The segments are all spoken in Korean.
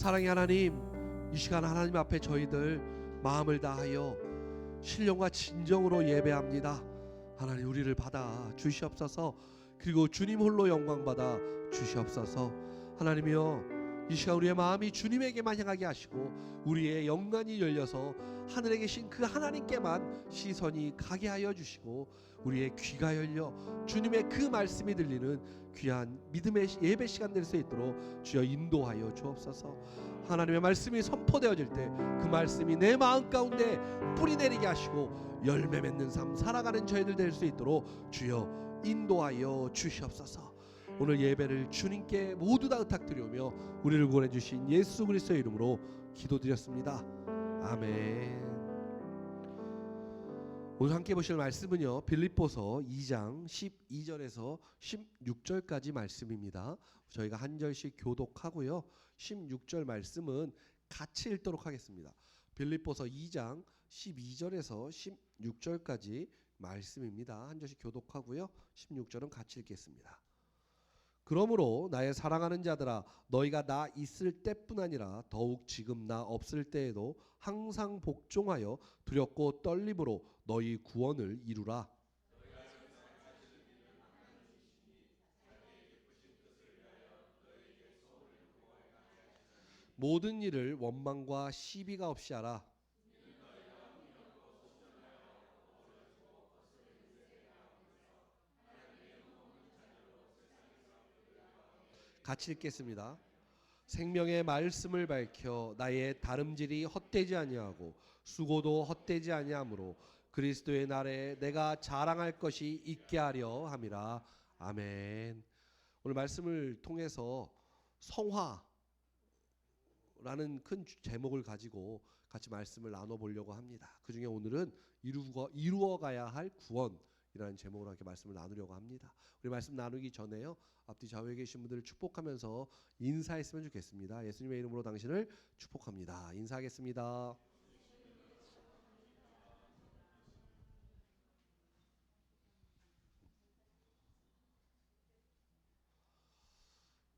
사랑의 하나님, 이 시간 하나님 앞에 저희들 마음을 다하여 신령과 진정으로 예배합니다. 하나님, 우리를 받아 주시옵소서. 그리고 주님 홀로 영광 받아 주시옵소서. 하나님이여, 이 시간 우리의 마음이 주님에게만 향하게 하시고 우리의 영광이 열려서 하늘에 계신 그 하나님께만 시선이 가게 하여 주시고 우리의 귀가 열려 주님의 그 말씀이 들리는 귀한 믿음의 예배 시간 될 수 있도록 주여 인도하여 주옵소서. 하나님의 말씀이 선포되어질 때 그 말씀이 내 마음 가운데 뿌리 내리게 하시고 열매 맺는 삶 살아가는 저희들 될 수 있도록 주여 인도하여 주시옵소서. 오늘 예배를 주님께 모두 다 의탁드리오며 우리를 구원해 주신 예수 그리스도의 이름으로 기도드렸습니다. 아멘. 오늘 함께 보실 말씀은요, 빌립보서 2장 12절에서 16절까지 말씀입니다. 저희가 한 절씩 교독하고요, 16절 말씀은 같이 읽도록 하겠습니다. 빌립보서 2장 12절에서 16절까지 말씀입니다. 한 절씩 교독하고요, 16절은 같이 읽겠습니다. 그러므로 나의 사랑하는 자들아, 너희가 나 있을 때뿐 아니라 더욱 지금 나 없을 때에도 항상 복종하여 두렵고 떨림으로 너희 구원을 이루라. 모든 일을 원망과 시비가 없이 하라. 같이 읽겠습니다. 생명의 말씀을 밝혀 나의 다름질이 헛되지 아니하고 수고도 헛되지 아니하므로 그리스도의 날에 내가 자랑할 것이 있게 하려 함이라. 아멘. 오늘 말씀을 통해서 성화라는 큰 제목을 가지고 같이 말씀을 나눠보려고 합니다. 그 중에 오늘은 이루어가야 할 구원이라는 제목으로 이렇게 말씀을 나누려고 합니다. 우리 말씀 나누기 전에요, 앞뒤 좌우에 계신 분들을 축복하면서 인사했으면 좋겠습니다. 예수님의 이름으로 당신을 축복합니다. 인사하겠습니다.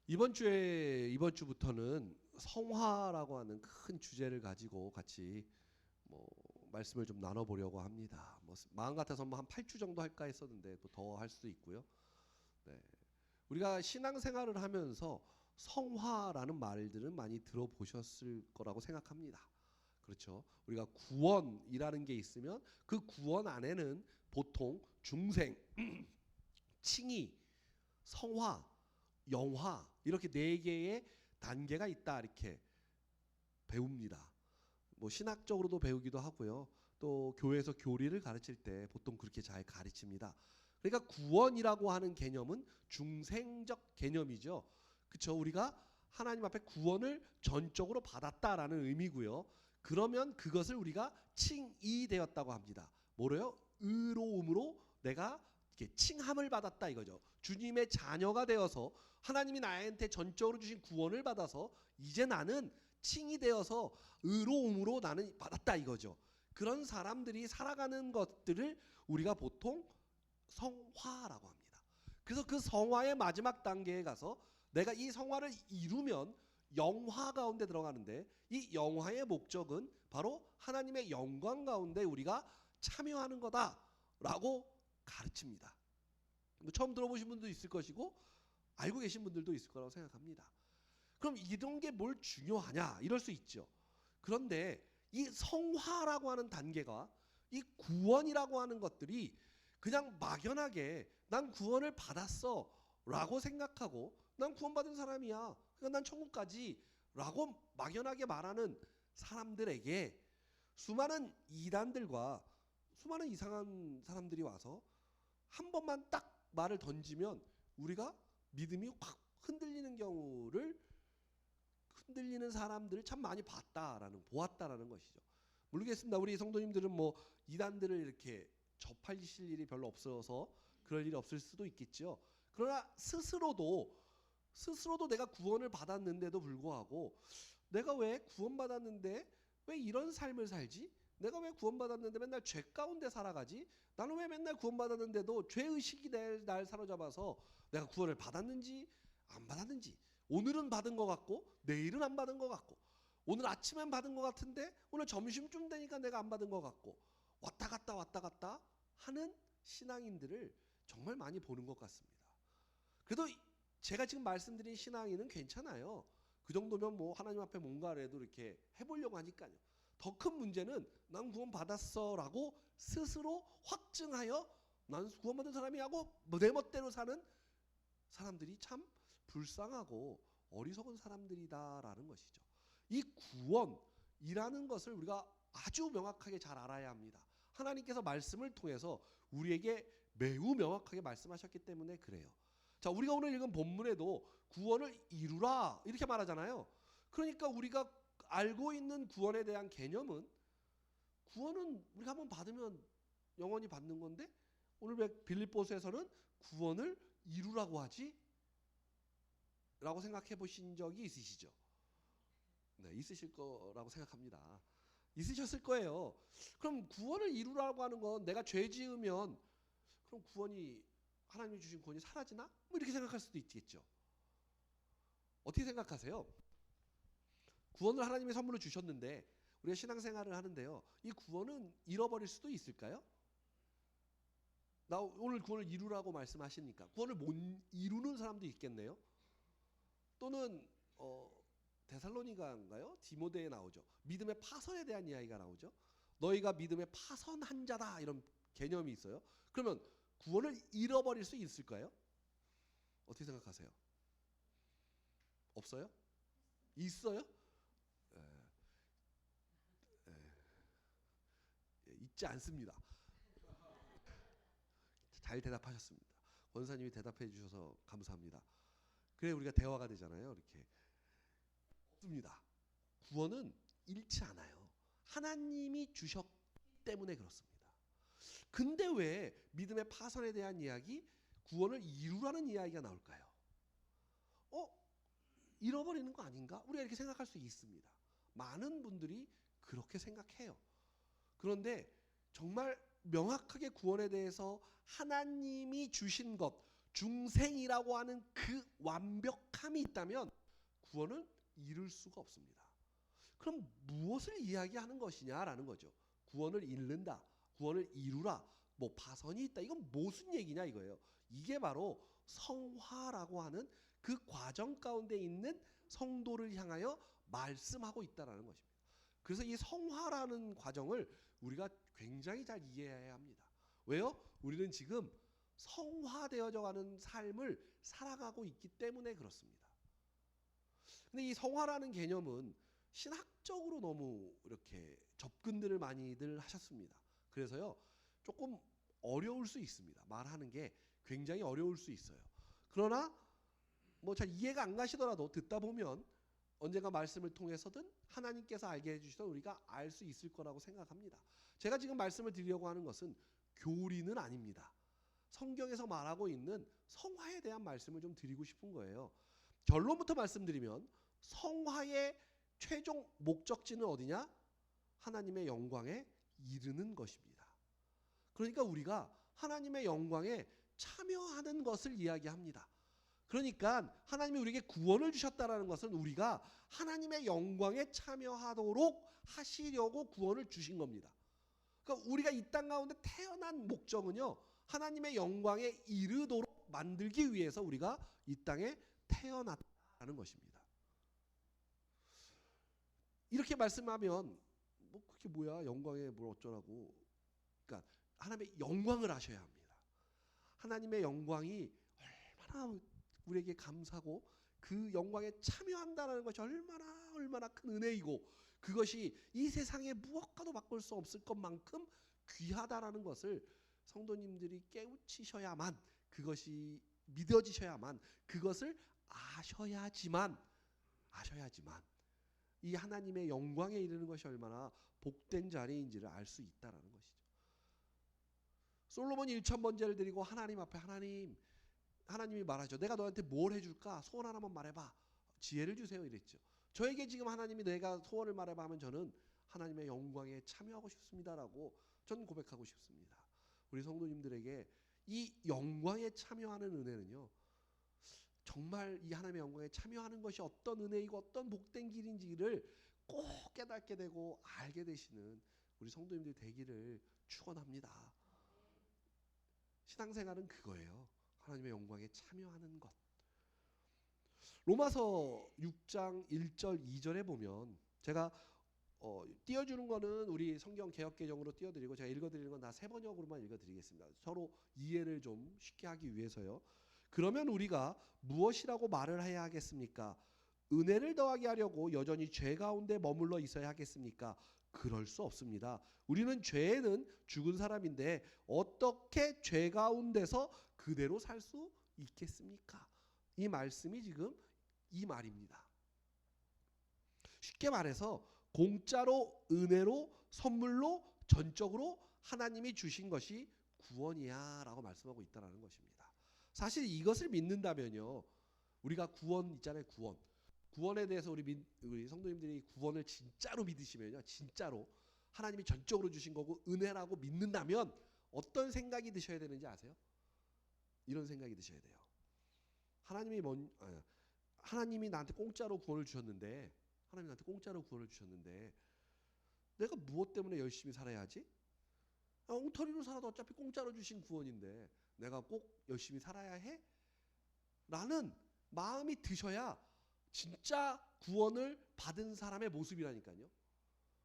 이번 주부터는 성화라고 하는 큰 주제를 가지고 같이 말씀을 좀 나눠보려고 합니다. 마음 같아서 한 8주 정도 할까 했었는데 또 더 할 수도 있고요. 네. 우리가 신앙생활을 하면서 성화라는 말들은 많이 들어보셨을 거라고 생각합니다. 그렇죠? 우리가 구원이라는 게 있으면 그 구원 안에는 보통 중생, 칭의, 성화, 영화 이렇게 네 개의 단계가 있다 이렇게 배웁니다. 신학적으로도 배우기도 하고요. 또 교회에서 교리를 가르칠 때 보통 그렇게 잘 가르칩니다. 그러니까 구원이라고 하는 개념은 중생적 개념이죠. 그렇죠? 우리가 하나님 앞에 구원을 전적으로 받았다라는 의미고요. 그러면 그것을 우리가 칭의되었다고 합니다. 뭐래요? 의로움으로 내가 이렇게 칭함을 받았다 이거죠. 주님의 자녀가 되어서 하나님이 나한테 전적으로 주신 구원을 받아서 이제 나는 칭이 되어서 의로움으로 나는 받았다 이거죠. 그런 사람들이 살아가는 것들을 우리가 보통 성화라고 합니다. 그래서 그 성화의 마지막 단계에 가서 내가 이 성화를 이루면 영화 가운데 들어가는데, 이 영화의 목적은 바로 하나님의 영광 가운데 우리가 참여하는 거다라고 가르칩니다. 처음 들어보신 분도 있을 것이고 알고 계신 분들도 있을 거라고 생각합니다. 그럼 이런 게 뭘 중요하냐 이럴 수 있죠. 그런데 이 성화라고 하는 단계가, 이 구원이라고 하는 것들이 그냥 막연하게 난 구원을 받았어 라고 생각하고 난 구원받은 사람이야, 그러니까 난 천국 가지 라고 막연하게 말하는 사람들에게 수많은 이단들과 수많은 이상한 사람들이 와서 한 번만 딱 말을 던지면 우리가 믿음이 확 흔들리는 사람들을 참 많이 보았다라는 것이죠. 모르겠습니다. 우리 성도님들은 이단들을 이렇게 접하실 일이 별로 없어서 그럴 일이 없을 수도 있겠죠. 그러나 스스로도 내가 구원을 받았는데도 불구하고 내가 왜 구원받았는데 왜 이런 삶을 살지? 내가 왜 구원받았는데 맨날 죄 가운데 살아가지? 나는 왜 맨날 구원받았는데도 죄의식이 날 사로잡아서 내가 구원을 받았는지 안 받았는지 오늘은 받은 것 같고 내일은 안 받은 것 같고 오늘 아침엔 받은 것 같은데 오늘 점심쯤 되니까 내가 안 받은 것 같고 왔다 갔다 하는 신앙인들을 정말 많이 보는 것 같습니다. 그래도 제가 지금 말씀드린 신앙인은 괜찮아요. 그 정도면 뭐 하나님 앞에 뭔가라도 이렇게 해보려고 하니까요. 더 큰 문제는 난 구원 받았어라고 스스로 확증하여 난 구원받은 사람이 하고 내 멋대로 사는 사람들이 참 불쌍하고 어리석은 사람들이다라는 것이죠. 이 구원이라는 것을 우리가 아주 명확하게 잘 알아야 합니다. 하나님께서 말씀을 통해서 우리에게 매우 명확하게 말씀하셨기 때문에 그래요. 자, 우리가 오늘 읽은 본문에도 구원을 이루라 이렇게 말하잖아요. 그러니까 우리가 알고 있는 구원에 대한 개념은 구원은 우리가 한번 받으면 영원히 받는 건데 오늘 빌립보서에서는 구원을 이루라고 하지? 라고 생각해 보신 적이 있으시죠? 네, 있으실 거라고 생각합니다. 있으셨을 거예요. 그럼 구원을 이루라고 하는 건 내가 죄 지으면 그럼 구원이 하나님이 주신 구원이 사라지나? 뭐 이렇게 생각할 수도 있겠죠. 어떻게 생각하세요? 구원을 하나님의 선물로 주셨는데 우리가 신앙생활을 하는데요. 이 구원은 잃어버릴 수도 있을까요? 나 오늘 구원을 이루라고 말씀하시니까 구원을 못 이루는 사람도 있겠네요. 또는 데살로니가인가요? 디모데에 나오죠. 믿음의 파선에 대한 이야기가 나오죠. 너희가 믿음의 파선한 자다 이런 개념이 있어요. 그러면 구원을 잃어버릴 수 있을까요? 어떻게 생각하세요? 없어요? 있어요? 있지 않습니다. 잘 대답하셨습니다. 권사님이 대답해 주셔서 감사합니다. 그래 우리가 대화가 되잖아요. 이렇게 없습니다. 구원은 잃지 않아요. 하나님이 주셨기 때문에 그렇습니다. 근데 왜 믿음의 파선에 대한 이야기, 구원을 이루라는 이야기가 나올까요? 잃어버리는 거 아닌가? 우리가 이렇게 생각할 수 있습니다. 많은 분들이 그렇게 생각해요. 그런데 정말 명확하게 구원에 대해서 하나님이 주신 것, 중생이라고 하는 그 완벽함이 있다면 구원을 이룰 수가 없습니다. 그럼 무엇을 이야기하는 것이냐라는 거죠. 구원을 잃는다, 구원을 이루라, 뭐 파선이 있다. 이건 무슨 얘기냐 이거예요. 이게 바로 성화라고 하는 그 과정 가운데 있는 성도를 향하여 말씀하고 있다라는 것입니다. 그래서 이 성화라는 과정을 우리가 굉장히 잘 이해해야 합니다. 왜요? 우리는 지금 성화되어져 가는 삶을 살아가고 있기 때문에 그렇습니다. 근데 이 성화라는 개념은 신학적으로 너무 이렇게 접근들을 많이들 하셨습니다. 그래서요, 조금 어려울 수 있습니다. 말하는 게 굉장히 어려울 수 있어요. 그러나 뭐 잘 이해가 안 가시더라도 듣다 보면 언젠가 말씀을 통해서든 하나님께서 알게 해주시던 우리가 알 수 있을 거라고 생각합니다. 제가 지금 말씀을 드리려고 하는 것은 교리는 아닙니다. 성경에서 말하고 있는 성화에 대한 말씀을 좀 드리고 싶은 거예요. 결론부터 말씀드리면 성화의 최종 목적지는 어디냐? 하나님의 영광에 이르는 것입니다. 그러니까 우리가 하나님의 영광에 참여하는 것을 이야기합니다. 그러니까 하나님이 우리에게 구원을 주셨다는 것은 우리가 하나님의 영광에 참여하도록 하시려고 구원을 주신 겁니다. 그러니까 우리가 이 땅 가운데 태어난 목적은요, 하나님의 영광에 이르도록 만들기 위해서 우리가 이 땅에 태어났다는 것입니다. 이렇게 말씀하면 뭐 그게 뭐야, 영광에 뭘 어쩌라고. 그러니까 하나님의 영광을 아셔야 합니다. 하나님의 영광이 얼마나 우리에게 감사고 그 영광에 참여한다는 것이 얼마나 큰 은혜이고 그것이 이 세상에 무엇과도 바꿀 수 없을 것만큼 귀하다라는 것을 성도님들이 깨우치셔야만, 그것이 믿어지셔야만, 그것을 아셔야지만 이 하나님의 영광에 이르는 것이 얼마나 복된 자리인지를 알 수 있다라는 것이죠. 솔로몬이 1,000번제를 드리고 하나님 앞에 하나님이 말하죠. 내가 너한테 뭘 해줄까? 소원 하나만 말해봐. 지혜를 주세요 이랬죠. 저에게 지금 하나님이 내가 소원을 말해봐 하면 저는 하나님의 영광에 참여하고 싶습니다라고 저는 고백하고 싶습니다. 우리 성도님들에게 이 영광에 참여하는 은혜는요, 정말 이 하나님의 영광에 참여하는 것이 어떤 은혜이고 어떤 복된 길인지를 꼭 깨닫게 되고 알게 되시는 우리 성도님들 되기를 축원합니다. 신앙생활은 그거예요. 하나님의 영광에 참여하는 것. 로마서 6장 1절 2절에 보면 제가 띄워주는 거는 우리 성경 개역개정으로 띄워드리고 제가 읽어드리는 건 다 세번역으로만 읽어드리겠습니다. 서로 이해를 좀 쉽게 하기 위해서요. 그러면 우리가 무엇이라고 말을 해야 하겠습니까? 은혜를 더하게 하려고 여전히 죄 가운데 머물러 있어야 하겠습니까? 그럴 수 없습니다. 우리는 죄에는 죽은 사람인데 어떻게 죄 가운데서 그대로 살 수 있겠습니까? 이 말씀이 지금 이 말입니다. 쉽게 말해서 공짜로 은혜로 선물로 전적으로 하나님이 주신 것이 구원이야 라고 말씀하고 있다는 것입니다. 사실 이것을 믿는다면요, 우리가 구원 있잖아요. 구원에 대해서 우리 성도님들이 구원을 진짜로 믿으시면요, 진짜로 하나님이 전적으로 주신 거고 은혜라고 믿는다면 어떤 생각이 드셔야 되는지 아세요? 이런 생각이 드셔야 돼요. 하나님이 나한테 공짜로 구원을 주셨는데, 내가 무엇 때문에 열심히 살아야 하지? 엉터리로 살아도 어차피 공짜로 주신 구원인데 내가 꼭 열심히 살아야 해? 라는 마음이 드셔야 진짜 구원을 받은 사람의 모습이라니까요.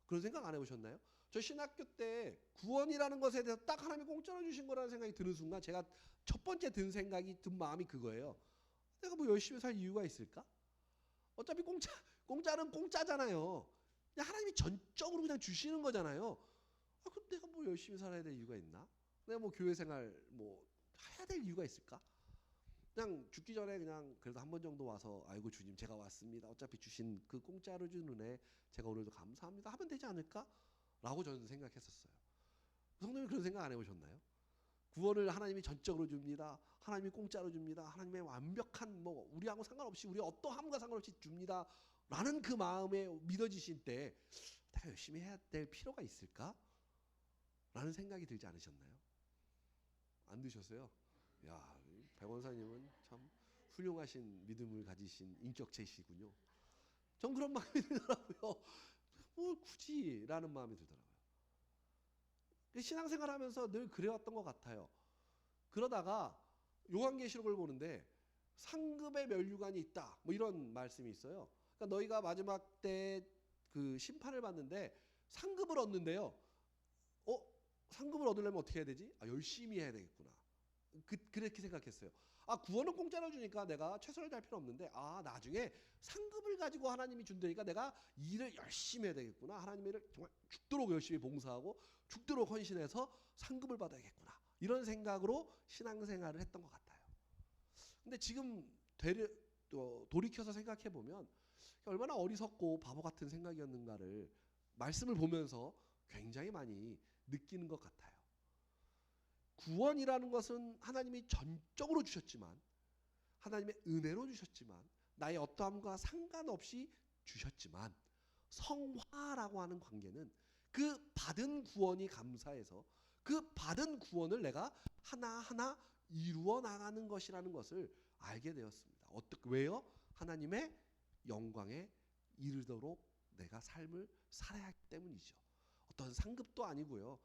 그런 생각 안 해보셨나요? 저 신학교 때 구원이라는 것에 대해서 딱 하나님이 공짜로 주신 거라는 생각이 드는 순간 제가 첫 번째 든 마음이 그거예요. 내가 뭐 열심히 살 이유가 있을까? 어차피 공짜는 공짜잖아요. 그냥 하나님이 전적으로 그냥 주시는 거잖아요. 그럼 내가 뭐 열심히 살아야 될 이유가 있나? 내가 뭐 교회 생활 뭐 해야 될 이유가 있을까? 그냥 죽기 전에 그냥 그래도 한 번 정도 와서 아이고 주님 제가 왔습니다. 어차피 주신 그 공짜로 준 은혜 제가 오늘도 감사합니다 하면 되지 않을까? 라고 저는 생각했었어요. 성도님 그런 생각 안 해보셨나요? 구원을 하나님이 전적으로 줍니다. 하나님이 공짜로 줍니다. 하나님의 완벽한 뭐 우리하고 상관없이 우리 어떠함과 상관없이 줍니다. 라는 그 마음에 믿어지실 때 내가 열심히 해야 될 필요가 있을까? 라는 생각이 들지 않으셨나요? 안 드셨어요? 야, 백원사님은 참 훌륭하신 믿음을 가지신 인격체시군요. 전 그런 마음이 들더라고요. 뭐 굳이 라는 마음이 들더라고요. 신앙생활 하면서 늘 그래왔던 것 같아요. 그러다가 요한계시록을 보는데 상급의 면류관이 있다 뭐 이런 말씀이 있어요. 그러니까 너희가 마지막 때 그 심판을 받는데 상급을 얻는데요. 상급을 얻으려면 어떻게 해야 되지? 열심히 해야 되겠구나. 그렇게 생각했어요. 구원은 공짜로 주니까 내가 최선을 다할 필요 없는데 나중에 상급을 가지고 하나님이 준다니까 내가 일을 열심히 해야 되겠구나. 하나님의 일을 정말 죽도록 열심히 봉사하고 죽도록 헌신해서 상급을 받아야겠구나. 이런 생각으로 신앙생활을 했던 것 같아요. 근데 지금 돌이켜서 생각해 보면 얼마나 어리석고 바보 같은 생각이었는가를 말씀을 보면서 굉장히 많이 느끼는 것 같아요. 구원이라는 것은 하나님이 전적으로 주셨지만, 하나님의 은혜로 주셨지만, 나의 어떠함과 상관없이 주셨지만, 성화라고 하는 관계는 그 받은 구원이 감사해서 그 받은 구원을 내가 하나하나 이루어 나가는 것이라는 것을 알게 되었습니다. 왜요? 하나님의 영광에 이르도록 내가 삶을 살아야 하기 때문이죠. 어떤 상급도 아니고요.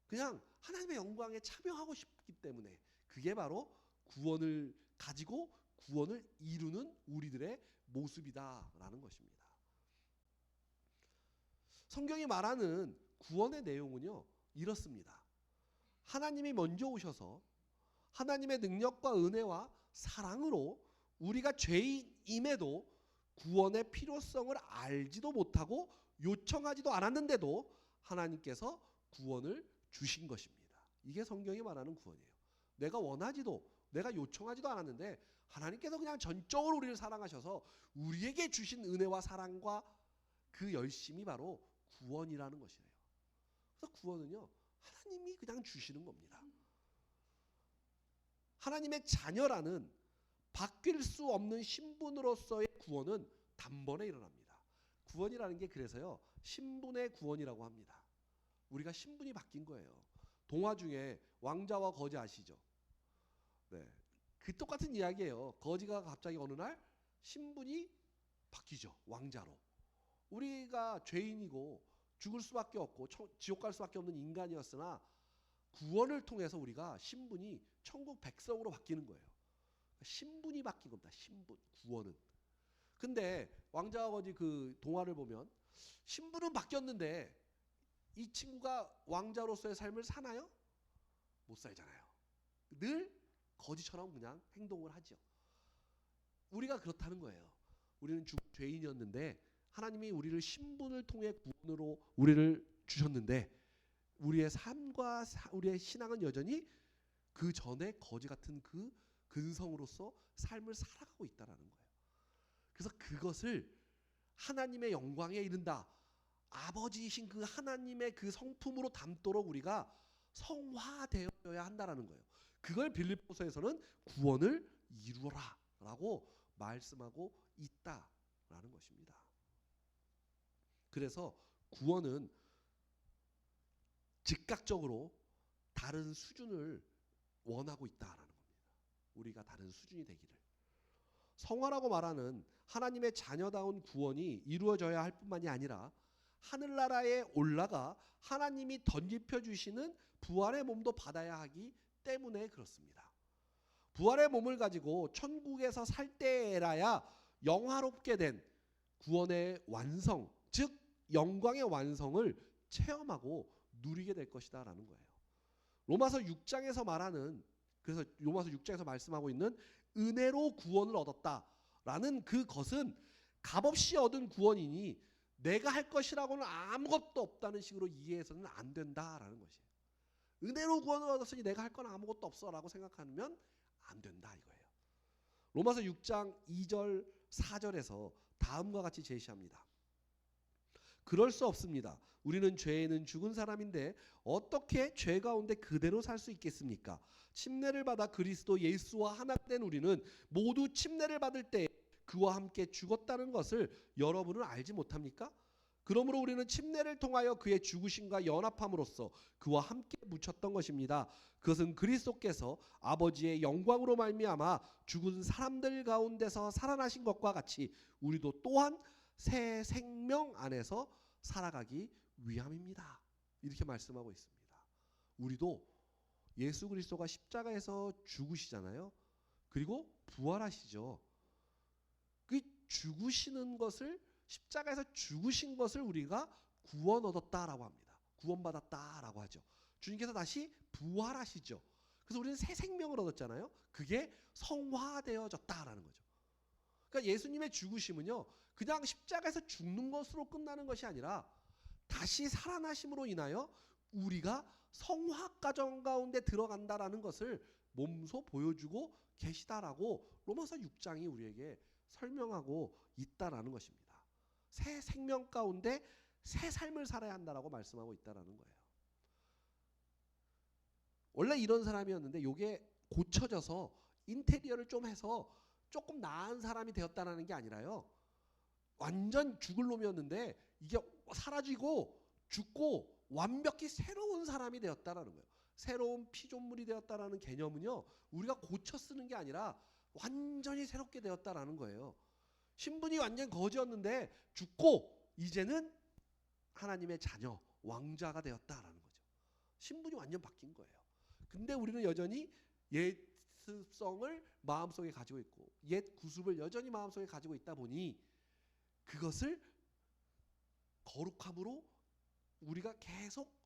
그냥 하나님의 영광에 참여하고 싶기 때문에 그게 바로 구원을 가지고 구원을 이루는 우리들의 모습이다라는 것입니다. 성경이 말하는 구원의 내용은요, 이렇습니다. 하나님이 먼저 오셔서 하나님의 능력과 은혜와 사랑으로 우리가 죄인임에도 구원의 필요성을 알지도 못하고 요청하지도 않았는데도 하나님께서 구원을 주신 것입니다. 이게 성경이 말하는 구원이에요. 내가 요청하지도 않았는데 하나님께서 그냥 전적으로 우리를 사랑하셔서 우리에게 주신 은혜와 사랑과 그 열심이 바로 구원이라는 것이에요. 그래서 구원은요, 하나님이 그냥 주시는 겁니다. 하나님의 자녀라는 바뀔 수 없는 신분으로서의 구원은 단번에 일어납니다. 구원이라는 게 그래서요, 신분의 구원이라고 합니다. 우리가 신분이 바뀐 거예요. 동화 중에 왕자와 거지 아시죠? 네. 그 똑같은 이야기예요. 거지가 갑자기 어느 날 신분이 바뀌죠. 왕자로. 우리가 죄인이고 죽을 수밖에 없고 지옥 갈 수밖에 없는 인간이었으나 구원을 통해서 우리가 신분이 천국 백성으로 바뀌는 거예요. 신분이 바뀐 겁니다. 신분, 구원은. 근데 왕자와 거지 그 동화를 보면 신분은 바뀌었는데 이 친구가 왕자로서의 삶을 사나요? 못 살잖아요. 늘 거지처럼 그냥 행동을 하죠. 우리가 그렇다는 거예요. 우리는 죄인이었는데 하나님이 우리를 신분을 통해 구원으로 우리를 주셨는데 우리의 삶과 우리의 신앙은 여전히 그 전에 거지 같은 그 근성으로서 삶을 살아가고 있다라는 거예요. 그래서 그것을 하나님의 영광에 이른다. 아버지이신 그 하나님의 그 성품으로 담도록 우리가 성화되어야 한다라는 거예요. 그걸 빌립보서에서는 구원을 이루어라라고 말씀하고 있다라는 것입니다. 그래서 구원은 즉각적으로 다른 수준을 원하고 있다라는 겁니다. 우리가 다른 수준이 되기를. 성화라고 말하는 하나님의 자녀다운 구원이 이루어져야 할 뿐만이 아니라 하늘나라에 올라가 하나님이 덧입혀 주시는 부활의 몸도 받아야 하기 때문에 그렇습니다. 부활의 몸을 가지고 천국에서 살 때라야 영화롭게 된 구원의 완성, 즉 영광의 완성을 체험하고 누리게 될 것이다 라는 거예요. 로마서 6장에서 말하는, 그래서 로마서 6장에서 말씀하고 있는 은혜로 구원을 얻었다라는 그것은 값없이 얻은 구원이니 내가 할 것이라고는 아무것도 없다는 식으로 이해해서는 안 된다라는 것이에요. 은혜로 구원을 얻었으니 내가 할 건 아무것도 없어라고 생각하면 안 된다 이거예요. 로마서 6장 2절 4절에서 다음과 같이 제시합니다. 그럴 수 없습니다. 우리는 죄에는 죽은 사람인데 어떻게 죄 가운데 그대로 살 수 있겠습니까? 침례를 받아 그리스도 예수와 하나 된 우리는 모두 침례를 받을 때 그와 함께 죽었다는 것을 여러분은 알지 못합니까? 그러므로 우리는 침례를 통하여 그의 죽으심과 연합함으로써 그와 함께 묻혔던 것입니다. 그것은 그리스도께서 아버지의 영광으로 말미암아 죽은 사람들 가운데서 살아나신 것과 같이 우리도 또한 새 생명 안에서 살아가기 위함입니다. 이렇게 말씀하고 있습니다. 우리도 예수 그리스도가 십자가에서 죽으시잖아요. 그리고 부활하시죠. 그 죽으시는 것을, 십자가에서 죽으신 것을 우리가 구원 얻었다라고 합니다. 구원받았다라고 하죠. 주님께서 다시 부활하시죠. 그래서 우리는 새 생명을 얻었잖아요. 그게 성화되어졌다라는 거죠. 그러니까 예수님의 죽으심은요, 그냥 십자가에서 죽는 것으로 끝나는 것이 아니라 다시 살아나심으로 인하여 우리가 성화 과정 가운데 들어간다라는 것을 몸소 보여주고 계시다라고 로마서 6장이 우리에게 설명하고 있다라는 것입니다. 새 생명 가운데 새 삶을 살아야 한다라고 말씀하고 있다라는 거예요. 원래 이런 사람이었는데 이게 고쳐져서 인테리어를 좀 해서 조금 나은 사람이 되었다는 게 아니라요. 완전 죽을 놈이었는데 이게 사라지고 죽고 완벽히 새로운 사람이 되었다라는 거예요. 새로운 피조물이 되었다라는 개념은요, 우리가 고쳐 쓰는 게 아니라 완전히 새롭게 되었다라는 거예요. 신분이 완전 거지였는데 죽고 이제는 하나님의 자녀, 왕자가 되었다라는 거죠. 신분이 완전 바뀐 거예요. 근데 우리는 여전히 옛 습성을 마음속에 가지고 있고 옛 구습을 여전히 마음속에 가지고 있다 보니 그것을 거룩함으로 우리가 계속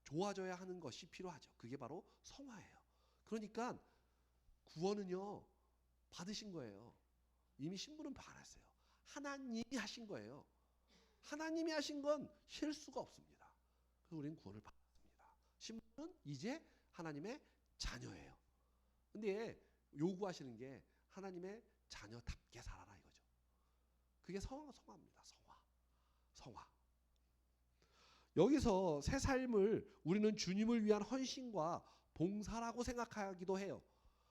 좋아져야 하는 것이 필요하죠. 그게 바로 성화예요. 그러니까 구원은요, 받으신 거예요. 이미 신분은 받았어요. 하나님이 하신 거예요. 하나님이 하신 건 실수가 없습니다. 그래서 우리는 구원을 받았습니다. 신분은 이제 하나님의 자녀예요. 근데 요구하시는 게 하나님의 자녀답게 살아라 이거죠. 그게 성화입니다. 성화. 여기서 새 삶을 우리는 주님을 위한 헌신과 봉사라고 생각하기도 해요.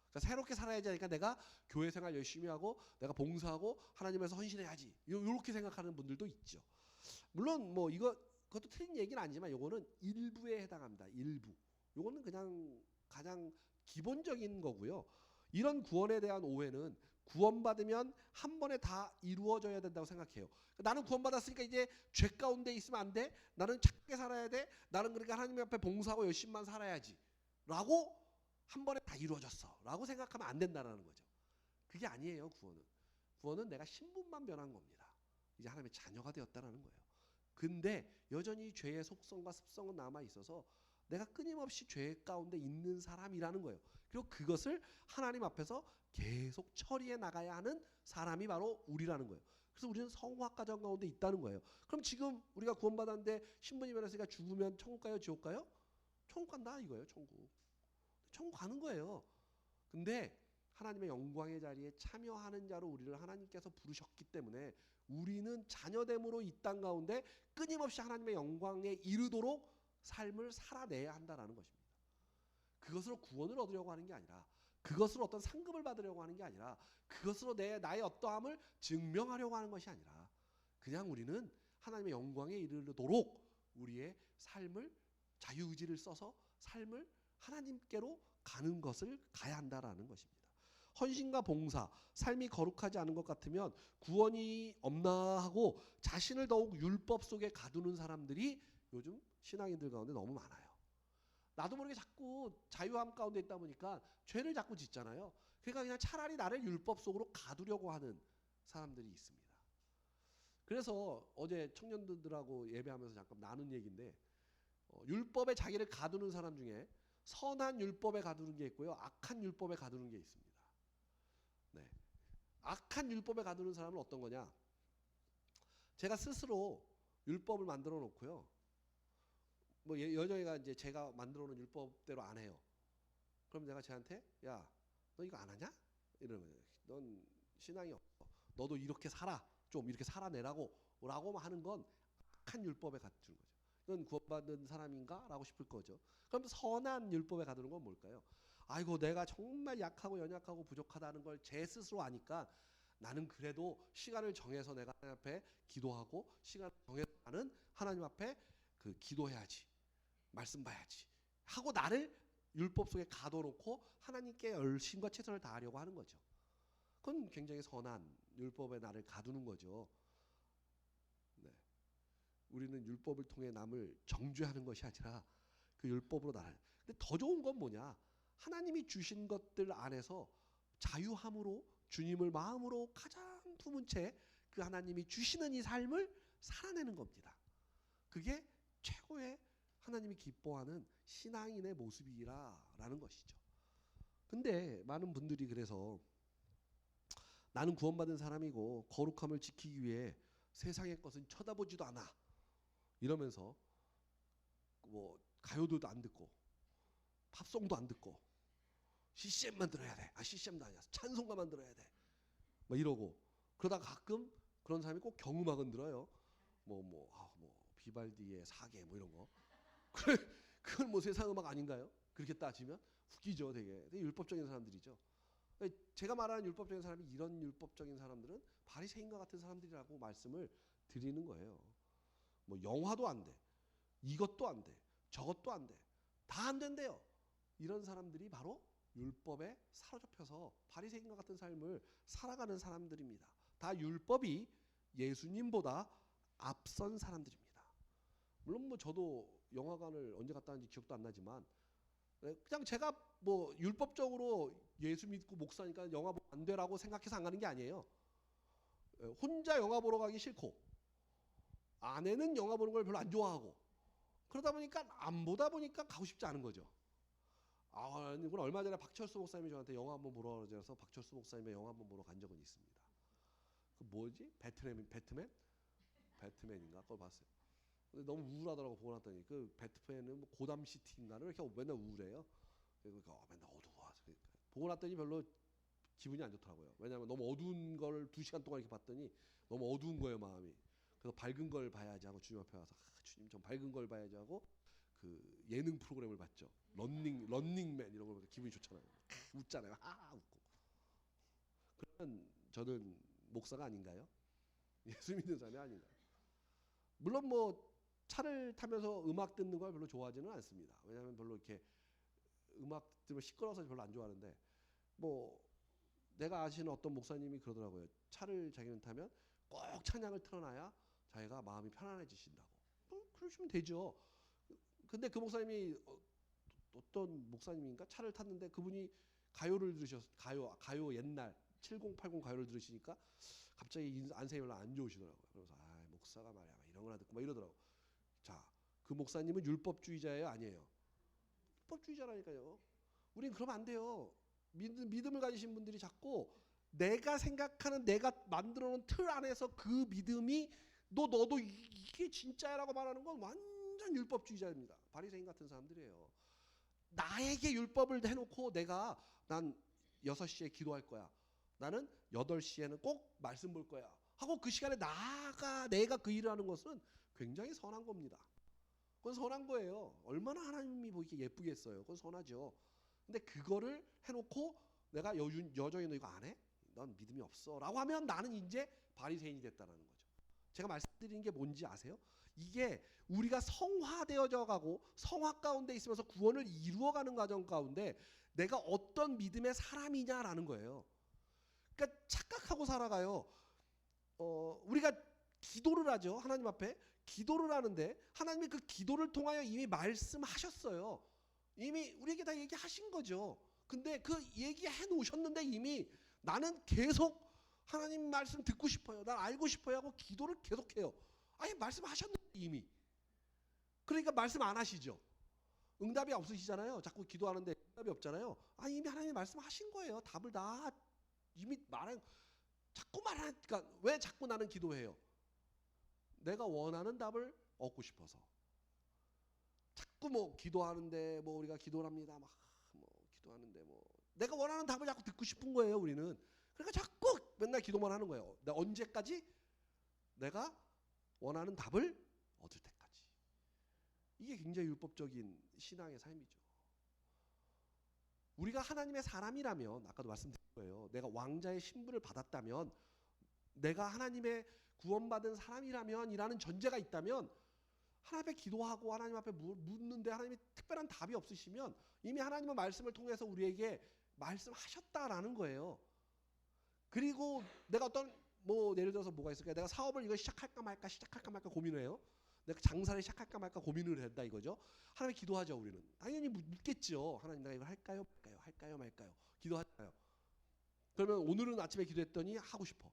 그러니까 새롭게 살아야지 하니까 내가 교회 생활 열심히 하고 내가 봉사하고 하나님에서 헌신해야지 이렇게 생각하는 분들도 있죠. 물론 뭐 그것도 틀린 얘기는 아니지만 이거는 일부에 해당합니다. 일부. 이거는 그냥 가장 기본적인 거고요. 이런 구원에 대한 오해는 구원받으면 한 번에 다 이루어져야 된다고 생각해요. 나는 구원받았으니까 이제 죄 가운데 있으면 안 돼. 나는 착하게 살아야 돼. 나는 그러니까 하나님 앞에 봉사하고 열심히만 살아야지. 라고 한 번에 다 이루어졌어. 라고 생각하면 안 된다는 거죠. 그게 아니에요. 구원은 내가 신분만 변한 겁니다. 이제 하나님의 자녀가 되었다는 거예요. 근데 여전히 죄의 속성과 습성은 남아 있어서 내가 끊임없이 죄 가운데 있는 사람이라는 거예요. 그리고 그것을 하나님 앞에서 계속 처리해 나가야 하는 사람이 바로 우리라는 거예요. 그래서 우리는 성화 과정 가운데 있다는 거예요. 그럼 지금 우리가 구원받았는데 신분이 변했으니까 죽으면 천국 가요, 지옥 가요? 천국 간다 이거예요. 천국 가는 거예요. 근데 하나님의 영광의 자리에 참여하는 자로 우리를 하나님께서 부르셨기 때문에 우리는 자녀됨으로 이 땅 가운데 끊임없이 하나님의 영광에 이르도록 삶을 살아내야 한다는 것입니다. 그것으로 구원을 얻으려고 하는 게 아니라, 그것으로 어떤 상급을 받으려고 하는 게 아니라, 그것으로 나의 어떠함을 증명하려고 하는 것이 아니라, 그냥 우리는 하나님의 영광에 이르도록 우리의 삶을, 자유의지를 써서 삶을 하나님께로 가는 것을 가야 한다라는 것입니다. 헌신과 봉사, 삶이 거룩하지 않은 것 같으면 구원이 없나 하고 자신을 더욱 율법 속에 가두는 사람들이 요즘 신앙인들 가운데 너무 많아요. 나도 모르게 자꾸 자유함 가운데 있다 보니까 죄를 자꾸 짓잖아요. 그러니까 그냥 차라리 나를 율법 속으로 가두려고 하는 사람들이 있습니다. 그래서 어제 청년들하고 예배하면서 잠깐 나눈 얘기인데, 율법에 자기를 가두는 사람 중에 선한 율법에 가두는 게 있고요, 악한 율법에 가두는 게 있습니다. 네. 악한 율법에 가두는 사람은 어떤 거냐? 제가 스스로 율법을 만들어 놓고요, 뭐 여정이가 이제 제가 만들어 놓은 율법대로 안 해요. 그럼 내가 쟤한테, 야, 너 이거 안 하냐? 이러면, 넌 신앙이 없어. 너도 이렇게 살아. 좀 이렇게 살아내라고 라고 하는 건 악한 율법에 가두는 거죠. 이건 구원받은 사람인가? 라고 싶을 거죠. 그럼 선한 율법에 가두는 건 뭘까요? 아이고, 내가 정말 약하고 연약하고 부족하다는 걸 제 스스로 아니까 나는 그래도 시간을 정해서 내가 하나님 앞에 기도하고 시간을 정해서 나는 하나님 앞에 기도해야지, 말씀 봐야지 하고 나를 율법 속에 가둬놓고 하나님께 열심과 최선을 다하려고 하는 거죠. 그건 굉장히 선한 율법에 나를 가두는 거죠. 네. 우리는 율법을 통해 남을 정죄하는 것이 아니라 그 율법으로 나를. 근데 더 좋은 건 뭐냐? 하나님이 주신 것들 안에서 자유함으로 주님을 마음으로 가장 품은 채 그 하나님이 주시는 이 삶을 살아내는 겁니다. 그게 최고의 하나님이 기뻐하는 신앙인의 모습이라는 것이죠. 근데 많은 분들이 그래서 나는 구원받은 사람이고 거룩함을 지키기 위해 세상의 것은 쳐다보지도 않아 이러면서 뭐 가요도 안 듣고 팝송도 안 듣고 CCM만 들어야 돼. CCM도 아니야. 찬송가만 들어야 돼. 막 이러고 그러다가 가끔 그런 사람이 꼭 경음악은 들어요. 뭐 비발디의 사계 뭐 이런 거. 그건 뭐 세상 음악 아닌가요? 그렇게 따지면 웃기죠, 되게 율법적인 사람들이죠. 제가 말하는 율법적인 사람이 이런 율법적인 사람들은 바리새인과 같은 사람들이라고 말씀을 드리는 거예요. 뭐 영화도 안 돼, 이것도 안 돼, 저것도 안 돼, 다 안 된대요. 이런 사람들이 바로 율법에 사로잡혀서 바리새인과 같은 삶을 살아가는 사람들입니다. 다 율법이 예수님보다 앞선 사람들입니다. 물론 뭐 저도 영화관을 언제 갔다 왔는지 기억도 안 나지만 그냥 제가 뭐 율법적으로 예수 믿고 목사니까 영화 보면 안 되라고 생각해서 안 가는 게 아니에요. 혼자 영화 보러 가기 싫고 아내는 영화 보는 걸 별로 안 좋아하고 그러다 보니까 안 보다 보니까 가고 싶지 않은 거죠. 이건 얼마 전에 박철수 목사님이 저한테 영화 한번 보러 오셔서 박철수 목사님의 영화 한번 보러 간 적은 있습니다. 그 뭐지? 배트맨인가? 그걸 봤어요. 근데 너무 우울하더라고. 보고 났더니 그 배트맨은 뭐 고담 시티인가는 왜 이렇게 맨날 우울해요? 그러니까 맨날 어두워. 보고 났더니 별로 기분이 안 좋더라고요. 왜냐하면 너무 어두운 걸 2시간 동안 이렇게 봤더니 너무 어두운 거예요, 마음이. 그래서 밝은 걸 봐야지 하고 주님 앞에 와서 주님 좀 밝은 걸 봐야지 하고 그 예능 프로그램을 봤죠. 런닝맨 이런 걸 보면 기분이 좋잖아요. 웃잖아요. 웃고. 그러면 저는 목사가 아닌가요? 예수 믿는 사람이 아닌가요? 물론 뭐 차를 타면서 음악 듣는 걸 별로 좋아하지는 않습니다. 왜냐하면 별로 이렇게 음악 들으면 시끄러워서 별로 안 좋아하는데 뭐 내가 아시는 어떤 목사님이 그러더라고요. 차를 자기는 타면 꼭 찬양을 틀어놔야 자기가 마음이 편안해지신다고. 그러시면 되죠. 근데 그 목사님이 어떤 목사님인가 차를 탔는데 그분이 가요를 가요 옛날 70, 80 가요를 들으시니까 갑자기 안색이 별로 안 좋으시더라고요. 그래서 목사가 말이야 이런 거나 듣고 막 이러더라고. 자, 그 목사님은 율법주의자예요, 아니에요? 율법주의자라니까요. 우린 그러면 안 돼요. 믿음을 가지신 분들이 자꾸 내가 생각하는 내가 만들어 놓은 틀 안에서 그 믿음이 너도 이게 진짜야라고 말하는 건 완전 율법주의자입니다. 바리새인 같은 사람들이에요. 나에게 율법을 해놓고 난 6시에 기도할 거야. 나는 8시에는 꼭 말씀 볼 거야. 하고 그 시간에 내가 그 일을 하는 것은 굉장히 선한 겁니다. 그건 선한 거예요. 얼마나 하나님이 보기에 예쁘겠어요. 그건 선하죠. 근데 그거를 해놓고 내가 여전히 너 이거 안 해? 넌 믿음이 없어 라고 하면 나는 이제 바리새인이 됐다는 거죠. 제가 말씀드리는 게 뭔지 아세요? 이게 우리가 성화되어져 가고 성화 가운데 있으면서 구원을 이루어가는 과정 가운데 내가 어떤 믿음의 사람이냐라는 거예요. 그러니까 착각하고 살아가요. 우리가 기도를 하죠. 하나님 앞에 기도를 하는데 하나님이 그 기도를 통하여 이미 말씀하셨어요. 이미 우리에게 다 얘기하신 거죠. 근데 그 얘기해 놓으셨는데 이미 나는 계속 하나님 말씀 듣고 싶어요. 난 알고 싶어요 하고 기도를 계속해요. 아니 말씀하셨는데 이미. 그러니까 말씀 안 하시죠. 응답이 없으시잖아요. 자꾸 기도하는데 응답이 없잖아요. 이미 하나님이 말씀하신 거예요. 답을 다 이미 자꾸 말하니까 왜 자꾸 나는 기도해요? 내가 원하는 답을 얻고 싶어서. 자꾸 뭐 기도하는데 뭐 우리가 기도를 합니다. 막 뭐 기도하는데 뭐 내가 원하는 답을 자꾸 듣고 싶은 거예요, 우리는. 그러니까 자꾸 맨날 기도만 하는 거예요. 언제까지? 내가 원하는 답을 얻을 때까지. 이게 굉장히 율법적인 신앙의 삶이죠. 우리가 하나님의 사람이라면 아까도 말씀드린 거예요. 내가 왕자의 신분을 받았다면 내가 하나님의 구원받은 사람이라면 이라는 전제가 있다면 하나님 앞에 기도하고 하나님 앞에 묻는데 하나님이 특별한 답이 없으시면 이미 하나님의 말씀을 통해서 우리에게 말씀하셨다라는 거예요. 그리고 내가 어떤 예를 들어서 뭐가 있을까요? 내가 사업을 이거 시작할까 말까 고민을 해요. 내가 장사를 시작할까 말까 고민을 한다 이거죠. 하나님 기도하죠. 우리는 당연히 묻겠죠. 하나님 내가 이거 할까요 말까요 기도하잖아요. 그러면 오늘은 아침에 기도했더니 하고 싶어.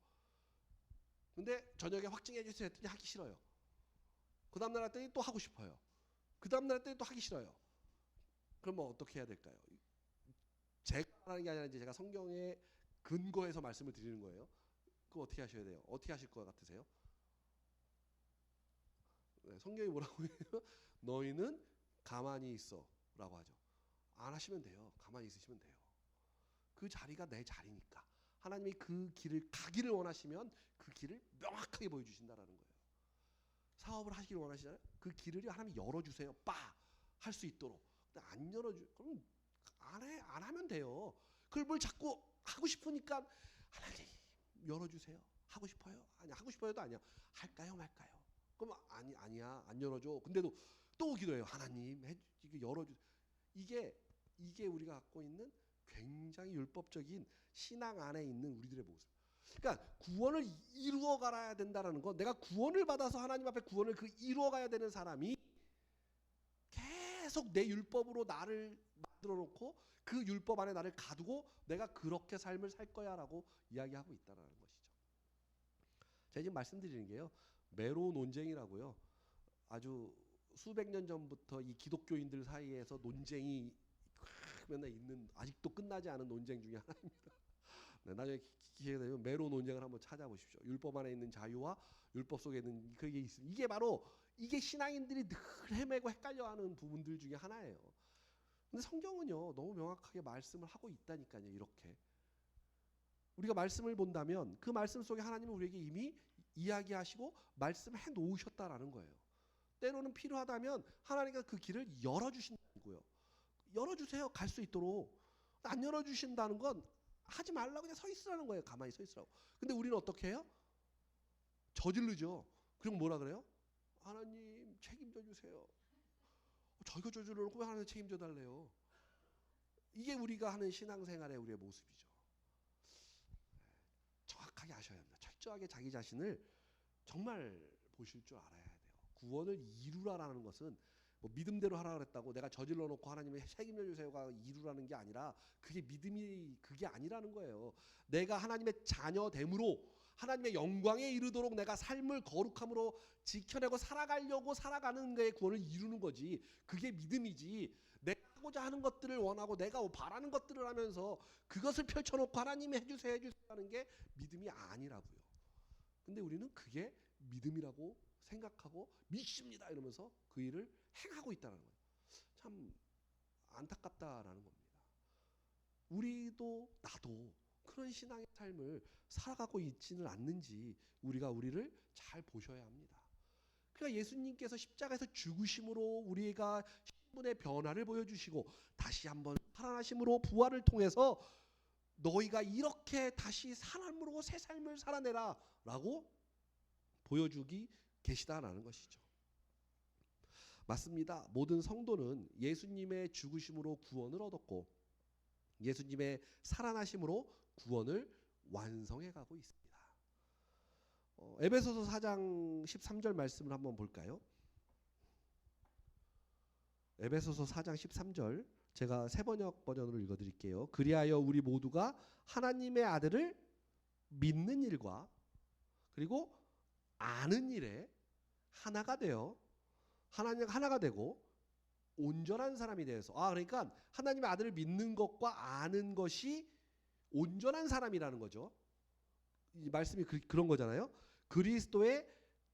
근데 저녁에 확증해 주세요 했더니 하기 싫어요. 그 다음날 했더니 또 하고 싶어요. 그 다음날 했더니 또 하기 싫어요. 그러면 어떻게 해야 될까요? 제가 하는 게 아니라 이제 제가 성경에 근거해서 말씀을 드리는 거예요. 그거 어떻게 하셔야 돼요? 어떻게 하실 것 같으세요? 네, 성경이 뭐라고 해요? 너희는 가만히 있어 라고 하죠. 안 하시면 돼요. 가만히 있으시면 돼요. 그 자리가 내 자리니까. 하나님이 그 길을 가기를 원하시면 그 길을 명확하게 보여주신다라는 거예요. 사업을 하시기를 원하시잖아요. 그 길을 하나님이 열어주세요. 할 수 있도록. 근데 안 그럼 안 하면 돼요. 그걸 뭘 자꾸 하고 싶으니까 하나님 열어주세요. 하고 싶어요? 아니야. 하고 싶어요도 아니야. 할까요 말까요? 그럼 아니야. 안 열어줘. 근데도 또 기도해요. 하나님 이게 열어주세요. 이게 우리가 갖고 있는 굉장히 율법적인 신앙 안에 있는 우리들의 모습. 그러니까 구원을 이루어 가야 된다라는 건 내가 구원을 받아서 하나님 앞에 구원을 이루어 가야 되는 사람이 계속 내 율법으로 나를 만들어 놓고 그 율법 안에 나를 가두고 내가 그렇게 삶을 살 거야라고 이야기하고 있다는 것이죠. 제가 지금 말씀드리는 게요. 매로 논쟁이라고요. 아주 수백 년 전부터 이 기독교인들 사이에서 논쟁이 맨날 있는 아직도 끝나지 않은 논쟁 중에 하나입니다. 네, 나중에 기회가 되면 매로 논쟁을 한번 찾아보십시오. 율법 안에 있는 자유와 율법 속에 있는 그게 있습니다. 이게 바로 이게 신앙인들이 늘 헤매고 헷갈려하는 부분들 중에 하나예요. 근데 성경은요 너무 명확하게 말씀을 하고 있다니까요. 이렇게 우리가 말씀을 본다면 그 말씀 속에 하나님은 우리에게 이미 이야기하시고 말씀해 놓으셨다라는 거예요. 때로는 필요하다면 하나님께서 그 길을 열어주신다고요. 열어주세요. 갈 수 있도록. 안 열어주신다는 건 하지 말라고 그냥 서 있으라는 거예요. 가만히 서 있으라고. 근데 우리는 어떻게 해요? 저지르죠. 그리고 뭐라 그래요? 하나님 책임져 주세요. 저희가 저질러놓고 왜 하나님 책임져 달래요? 이게 우리가 하는 신앙생활의 우리의 모습이죠. 정확하게 아셔야 합니다. 철저하게 자기 자신을 정말 보실 줄 알아야 돼요. 구원을 이루라라는 것은 뭐 믿음대로 하라 그랬다고 내가 저질러 놓고 하나님의 책임져 주세요가 이루라는 게 아니라 그게 믿음이 그게 아니라는 거예요. 내가 하나님의 자녀됨으로 하나님의 영광에 이르도록 내가 삶을 거룩함으로 지켜내고 살아가려고 살아가는 게 구원을 이루는 거지. 그게 믿음이지. 내가 하고자 하는 것들을 원하고 내가 바라는 것들을 하면서 그것을 펼쳐놓고 하나님이 해주세요 하는 게 믿음이 아니라고요. 근데 우리는 그게 믿음이라고 생각하고 믿습니다 이러면서 그 일을 행하고 있다는 거예요. 참 안타깝다라는 겁니다. 우리도 나도 그런 신앙의 삶을 살아가고 있지는 않는지 우리가 우리를 잘 보셔야 합니다. 그러니까 예수님께서 십자가에서 죽으심으로 우리가 신분의 변화를 보여주시고 다시 한번 살아나심으로 부활을 통해서 너희가 이렇게 다시 사람으로 새 삶을 살아내라 라고 보여주기 계시다라는 것이죠. 맞습니다. 모든 성도는 예수님의 죽으심으로 구원을 얻었고 예수님의 살아나심으로 구원을 완성해 가고 있습니다. 에베소서 4장 13절 말씀을 한번 볼까요? 에베소서 4장 13절 제가 세번역 버전으로 읽어드릴게요. 그리하여 우리 모두가 하나님의 아들을 믿는 일과 그리고 아는 일에 하나가 되어 하나님 하나가 되고 온전한 사람이 되어서 그러니까 하나님의 아들을 믿는 것과 아는 것이 온전한 사람이라는 거죠. 이 말씀이 그런 거잖아요. 그리스도의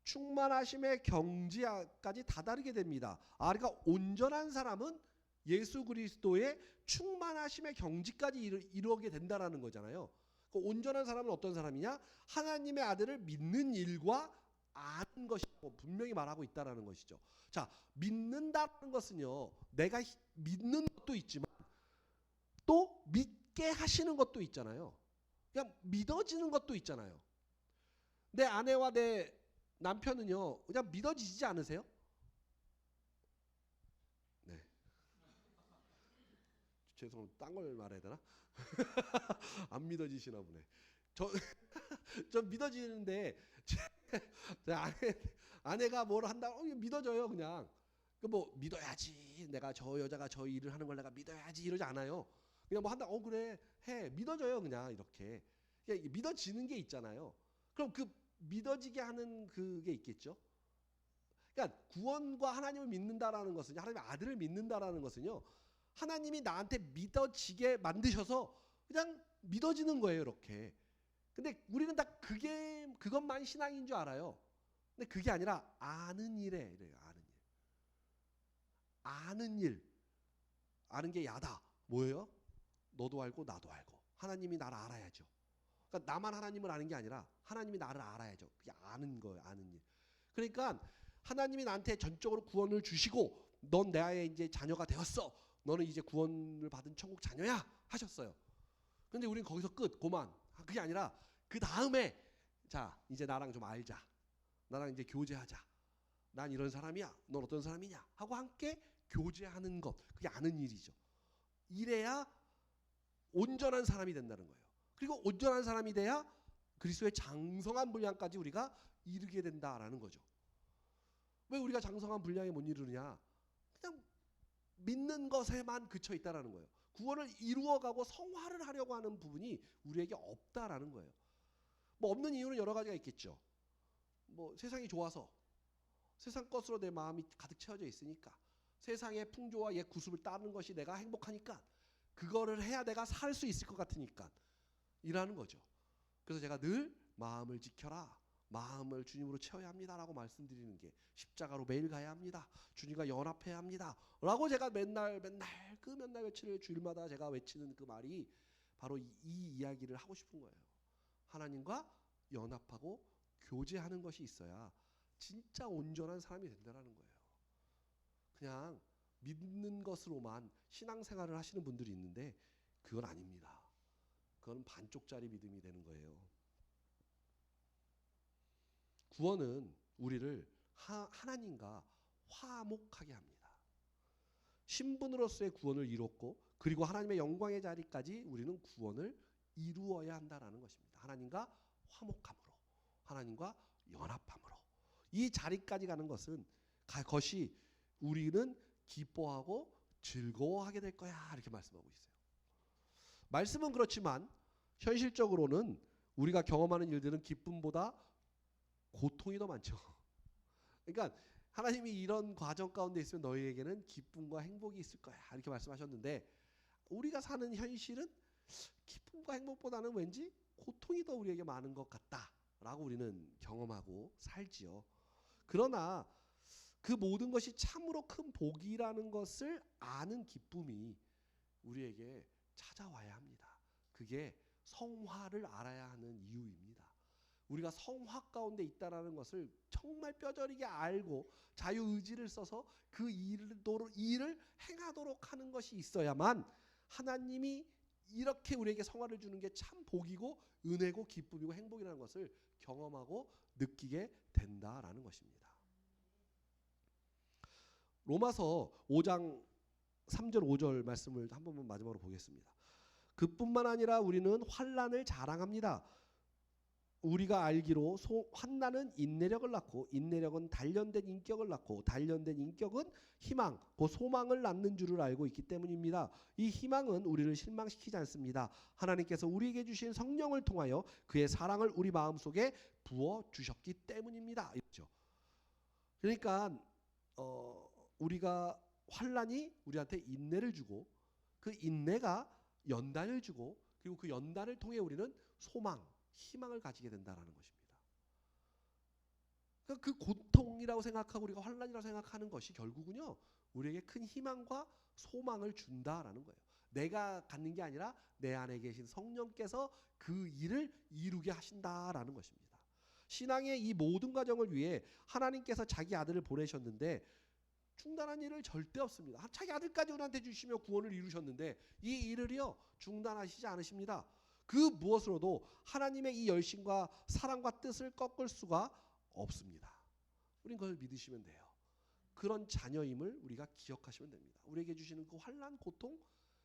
충만하심의 경지까지 다다르게 됩니다. 그러니까 온전한 사람은 예수 그리스도의 충만하심의 경지까지 이루게 된다라는 거잖아요. 그 온전한 사람은 어떤 사람이냐? 하나님의 아들을 믿는 일과 아는 것이라고 분명히 말하고 있다라는 것이죠. 자, 믿는다는 것은요, 내가 믿는 것도 있지만 또 믿게 하시는 것도 있잖아요. 그냥 믿어지는 것도 있잖아요. 내 아내와 내 남편은요, 그냥 믿어지지 않으세요? 네. 죄송합니다. 딴 걸 말해야 되나? 안 믿어지시나 보네. 저 믿어지는데 제 아내가 뭘 한다고 믿어져요 그냥. 그 뭐 믿어야지. 내가 저 여자가 저 일을 하는 걸 내가 믿어야지 이러지 않아요. 그냥 뭐 한다. 그래 해 믿어져요 그냥 이렇게. 그냥 믿어지는 게 있잖아요. 그럼 그 믿어지게 하는 그게 있겠죠. 그러니까 구원과 하나님을 믿는다라는 것은 하나님의 아들을 믿는다라는 것은요. 하나님이 나한테 믿어지게 만드셔서 그냥 믿어지는 거예요 이렇게. 근데 우리는 다 그것만 신앙인 줄 알아요. 근데 그게 아니라 아는 일에 이래요. 아는 일. 아는 게 야다. 뭐예요? 너도 알고 나도 알고. 하나님이 나를 알아야죠. 그러니까 나만 하나님을 아는 게 아니라 하나님이 나를 알아야죠. 그게 아는 거예요. 아는 일. 그러니까 하나님이 나한테 전적으로 구원을 주시고 넌 나의 이제 자녀가 되었어. 너는 이제 구원을 받은 천국 자녀야 하셨어요. 근데 우리는 거기서 끝. 고만. 그게 아니라 그 다음에 자 이제 나랑 좀 알자. 나랑 이제 교제하자. 난 이런 사람이야. 넌 어떤 사람이냐 하고 함께 교제하는 것. 그게 아는 일이죠. 이래야 온전한 사람이 된다는 거예요. 그리고 온전한 사람이 돼야 그리스도의 장성한 분량까지 우리가 이르게 된다라는 거죠. 왜 우리가 장성한 분량에 못 이르느냐? 그냥 믿는 것에만 그쳐 있다라는 거예요. 구원을 이루어가고 성화를 하려고 하는 부분이 우리에게 없다라는 거예요. 뭐 없는 이유는 여러 가지가 있겠죠. 뭐 세상이 좋아서 세상 것으로 내 마음이 가득 채워져 있으니까 세상의 풍조와 옛 구습을 따르는 것이 내가 행복하니까 그거를 해야 내가 살 수 있을 것 같으니까 이라는 거죠. 그래서 제가 늘 마음을 지켜라. 마음을 주님으로 채워야 합니다라고 말씀드리는 게 십자가로 매일 가야 합니다. 주님과 연합해야 합니다. 라고 제가 맨날 며칠을 주일마다 제가 외치는 그 말이 바로 이 이야기를 하고 싶은 거예요. 하나님과 연합하고 교제하는 것이 있어야 진짜 온전한 사람이 된다는 거예요. 그냥 믿는 것으로만 신앙생활을 하시는 분들이 있는데 그건 아닙니다. 그건 반쪽짜리 믿음이 되는 거예요. 구원은 우리를 하나님과 화목하게 합니다. 신분으로서의 구원을 이뤘고 그리고 하나님의 영광의 자리까지 우리는 구원을 이루어야 한다라는 것입니다. 하나님과 화목함으로, 하나님과 연합함으로 이 자리까지 가는 것이 우리는 기뻐하고 즐거워하게 될 거야, 이렇게 말씀하고 있어요. 말씀은 그렇지만 현실적으로는 우리가 경험하는 일들은 기쁨보다 고통이 더 많죠. 그러니까 하나님이 이런 과정 가운데 있으면 너희에게는 기쁨과 행복이 있을 거야, 이렇게 말씀하셨는데 우리가 사는 현실은 기쁨과 행복보다는 왠지 고통이 더 우리에게 많은 것 같다라고 우리는 경험하고 살지요. 그러나 그 모든 것이 참으로 큰 복이라는 것을 아는 기쁨이 우리에게 찾아와야 합니다. 그게 성화를 알아야 하는 이유입니다. 우리가 성화 가운데 있다라는 것을 정말 뼈저리게 알고 자유의지를 써서 그 일을 행하도록 하는 것이 있어야만 하나님이 이렇게 우리에게 성화를 주는 게 참 복이고 은혜고 기쁨이고 행복이라는 것을 경험하고 느끼게 된다라는 것입니다. 로마서 5장 3절 5절 말씀을 한 번만 마지막으로 보겠습니다. 그뿐만 아니라 우리는 환난을 자랑합니다. 우리가 알기로 환난은 인내력을 낳고 인내력은 단련된 인격을 낳고 단련된 인격은 희망, 그 소망을 낳는 줄을 알고 있기 때문입니다. 이 희망은 우리를 실망시키지 않습니다. 하나님께서 우리에게 주신 성령을 통하여 그의 사랑을 우리 마음속에 부어주셨기 때문입니다. 그렇죠? 그러니까 우리가 환난이 우리한테 인내를 주고 그 인내가 연단을 주고 그리고 그 연단을 통해 우리는 소망, 희망을 가지게 된다라는 것입니다. 그러니까 그 고통이라고 생각하고 우리가 환난이라고 생각하는 것이 결국은요 우리에게 큰 희망과 소망을 준다라는 거예요. 내가 갖는 게 아니라 내 안에 계신 성령께서 그 일을 이루게 하신다라는 것입니다. 신앙의 이 모든 과정을 위해 하나님께서 자기 아들을 보내셨는데 중단한 일을 절대 없습니다. 자기 아들까지 우리한테 주시며 구원을 이루셨는데 이 일을요 중단하시지 않으십니다. 그 무엇으로도 하나님의 이 열심과 사랑과 뜻을 꺾을 수가 없습니다. 우린 그걸 믿으시면 돼요. 그런 자녀임을 우리가 기억하시면 됩니다. 우리에게 주시는 그 환난, 고통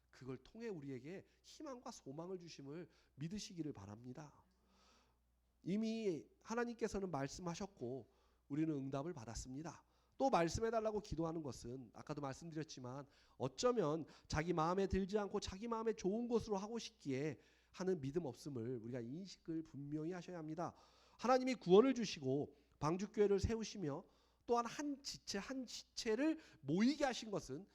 그걸 통해 우리에게 희망과 소망을 주심을 믿으시기를 바랍니다. 이미 하나님께서는 말씀하셨고 우리는 응답을 받았습니다. 또 말씀해달라고 기도하는 것은 아까도 말씀드렸지만 어쩌면 자기 마음에 들지 않고 자기 마음에 좋은 것으로 하고 싶기에 하는 믿음 없음을 우리가 인식을 분명히 하셔야 합니다. 하나님이 구원을 주시고 방주교회를 세우시며 또한 한 지체를 모이게 하신 것은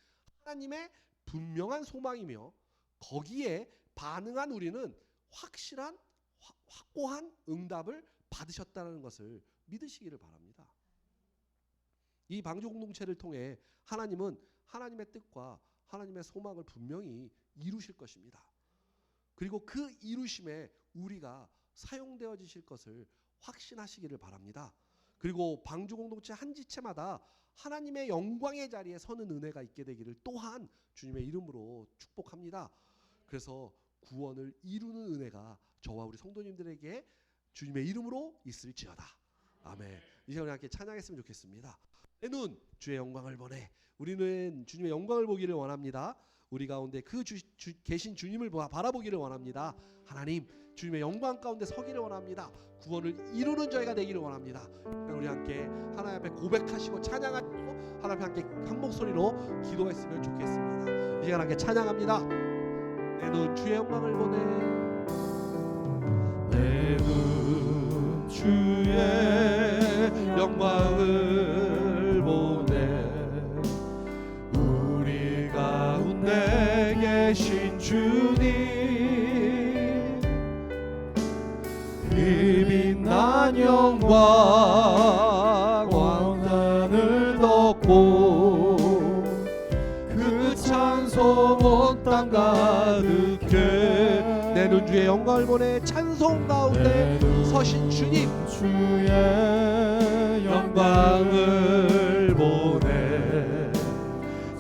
하나님의 분명한 소망이며 거기에 반응한 우리는 확실한 확고한 응답을 받으셨다는 것을 믿으시기를 바랍니다. 이 방주 공동체를 통해 하나님은 하나님의 뜻과 하나님의 소망을 분명히 이루실 것입니다. 그리고 그 이루심에 우리가 사용되어지실 것을 확신하시기를 바랍니다. 그리고 방주 공동체 한 지체마다 하나님의 영광의 자리에 서는 은혜가 있게 되기를 또한 주님의 이름으로 축복합니다. 그래서 구원을 이루는 은혜가 저와 우리 성도님들에게 주님의 이름으로 있을지어다. 아멘. 이 시간에 함께 찬양했으면 좋겠습니다. 내 눈 주의 영광을 보내. 우리는 주님의 영광을 보기를 원합니다. 우리 가운데 그 계신 주님을 바라보기를 원합니다. 하나님 주님의 영광 가운데 서기를 원합니다. 구원을 이루는 저희가 되기를 원합니다. 우리 함께 하나님 앞에 고백하시고 찬양하시고 하나님 함께 한 목소리로 기도했으면 좋겠습니다. 이 시간 함께 찬양합니다. 내 눈 주의 영광을 보내. 내 눈 주의 영광을 보내. 우리 가운데 계신 주님 그 빛난 영광 왕단을 덮고 그 찬송 온 땅 가득해. 내 눈 주의 영광을 보내. 찬송 가운데 서신 주님 주의 영광을 보내.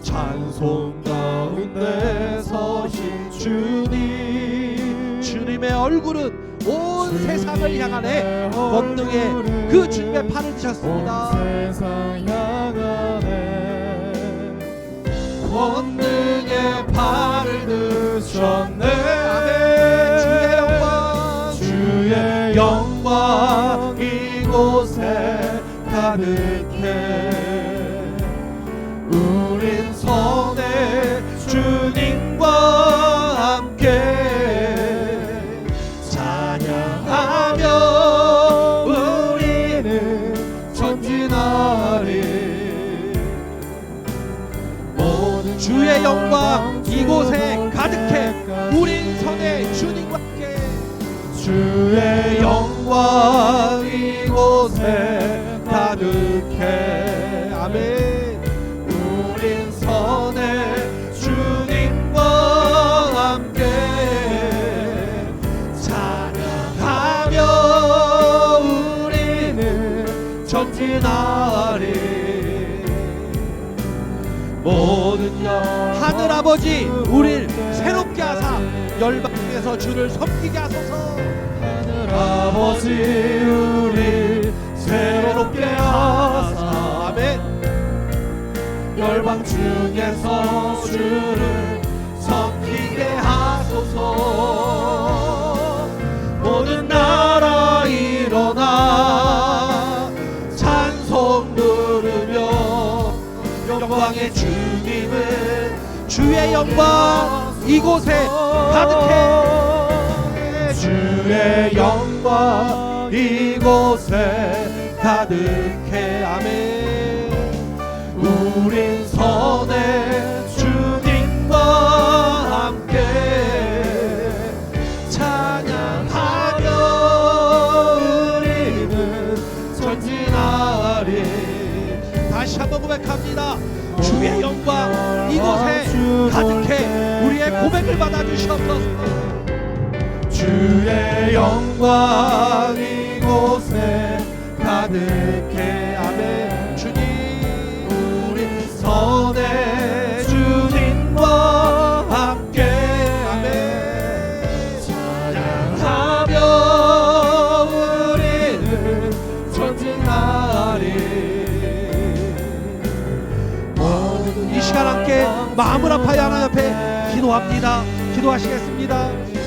찬송 가운데 서신 주님 주님의 얼굴은 온 세상을 향하네. 권능에 그 주님의 팔을 드셨습니다. 세상 향하네. 권능의 팔을 오셨네. 아멘. 주의 영광 이곳에 가득해. 우린 선의 주님과 함께 찬양하며 우리는 전진하리. 주의 영광 이곳에 가득해. 우린 선의 주님과 함께. 주의 영광 이곳에 가득해. 아멘. 우린 선의 주님과 함께 찬양하며 우리는 전진하리. 모든 하늘 아버지, 우리를 새롭게 하사 열방에서 주를 섬기게 하소서. 하늘 아버지, 우리 새롭게 하사 아멘. 열방 중에서 주를 섬기게 하소서. 모든 나라 일어나 찬송 부르며 영광의 주님은 주의 영광 이곳에 가득해. 주의 영광 이곳에 가득해. 아멘. 우린 선의 주님과 함께 찬양하며 우리는 전진하리. 다시 한번 고백합니다. 주의 영광 이곳에 가득해. 우리의 고백을 받아주시옵소서. 주의 영광 이곳에 가득해. 아멘. 주님, 우리 선의 주님과 함께 아멘. 찬양하며 우리는 전진하리. 이 시간 함께 마음을 아파요 하나님 앞에 기도합니다. 기도하시겠습니다.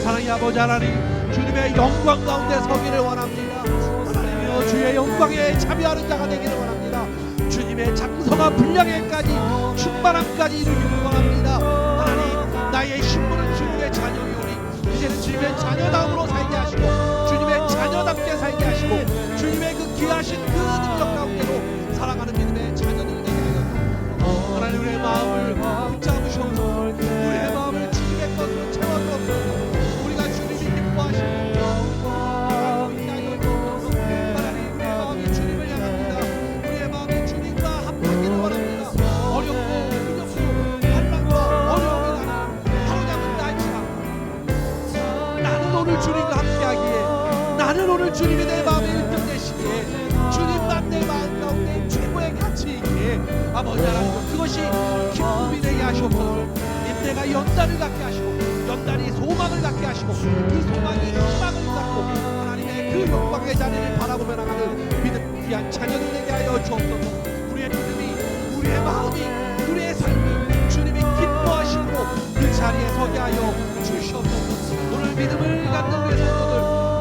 사랑의 아버지 하나님, 주님의 영광 가운데 서기를 원합니다. 하나님이여, 주의 영광에 참여하는 자가 되기를 원합니다. 주님의 장성한 분량에까지 충만함까지 이루기를 원합니다. 하나님, 나의 신분은 주님의 자녀이오니 이제는 주님의 자녀다움으로 살게 하시고 주님의 자녀답게 살게 하시고 주님의 그 귀하신 그 능력 가운데로 살아가는 믿음의 자녀들 되게 하여 주옵소서. 하나님, 우리의 마음을 붙잡으시옵소서. 우리의 마음을 주님의 것으로 채워주옵소서. 우리가 주님이 기뻐하시는 하나님, 우리의 마음이 주님을 향합니다. 우리의 마음이 주님과 함께하기를 원합니다. 어렵고 두렵고 환난과 어려움이 나는 사로잡은 날지라 나는 오늘 주님과 함께하기에, 나는 오늘 주님이 내 마음에 1등 되시기에, 주님만 내 마음 가운데 최고의 가치이기에 아버지 하나님, 그것이 기쁨이 되게 하시옵소서. 인내가 연단을 갖게 하시고 연단이 소망을 갖게 하시고 그 소망이 희망을 갖고 하나님의 그 영광의 자리를 바라보며 나가는 믿음 귀한 자녀들 되게 하여 주옵소서. 우리의 믿음이, 우리의 마음이, 우리의 삶이 주님이 기뻐하시고 그 자리에 서게 하여 주시옵소서. 오늘 믿음을 갖는 우리의 성도들,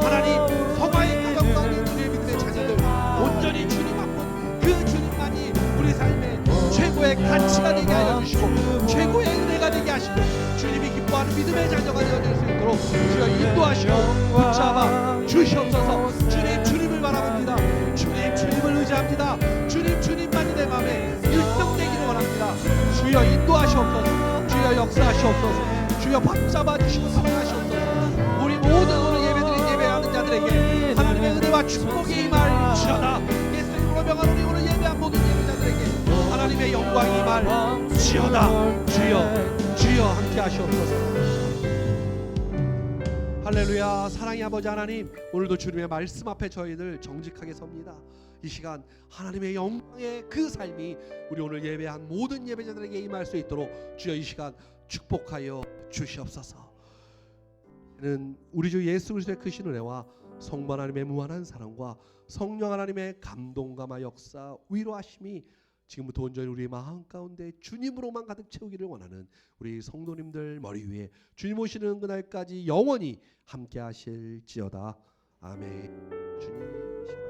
하나님 성화의 가정 가운데 우리의 믿음의 자녀들 온전히 주님 앞은 그 주님만이 우리 삶의 최고의 가치가 되게 하여 주시고 최고의 은혜가 되게 하시고 주님이 기뻐하는 믿음의 자녀가 되어질 수 있도록 주여 인도하시고 붙잡아 주시옵소서. 주님, 주님을 바라봅니다. 주님, 주님을 의지합니다. 주님, 주님만이 내 마음에 1등 되기를 원합니다. 주여 인도하시옵소서. 주여 역사하시옵소서. 주여 붙잡아 주시고 사랑하시옵소서. 우리 모든 오늘 예배드린 예배하는 자들에게 하나님의 은혜와 축복이 임할지어다. 예수님으로 명하노니 오늘 예배한 모든 예배자들에게 하나님의 영광이 임할지어다. 주여 함께 하시옵소서. 할렐루야. 사랑의 아버지 하나님, 오늘도 주님의 말씀 앞에 저희들 정직하게 섭니다. 이 시간 하나님의 영광의 그 삶이 우리 오늘 예배한 모든 예배자들에게 임할 수 있도록 주여 이 시간 축복하여 주시옵소서. 우리 주 예수 그리스도의 크신 은혜와 성부 하나님의 무한한 사랑과 성령 하나님의 감동감화 역사 위로하심이 지금부터 온전히 우리의 마음 가운데 주님으로만 가득 채우기를 원하는 우리 성도님들 머리 위에 주님 오시는 그날까지 영원히 함께 하실지어다. 아멘. 주님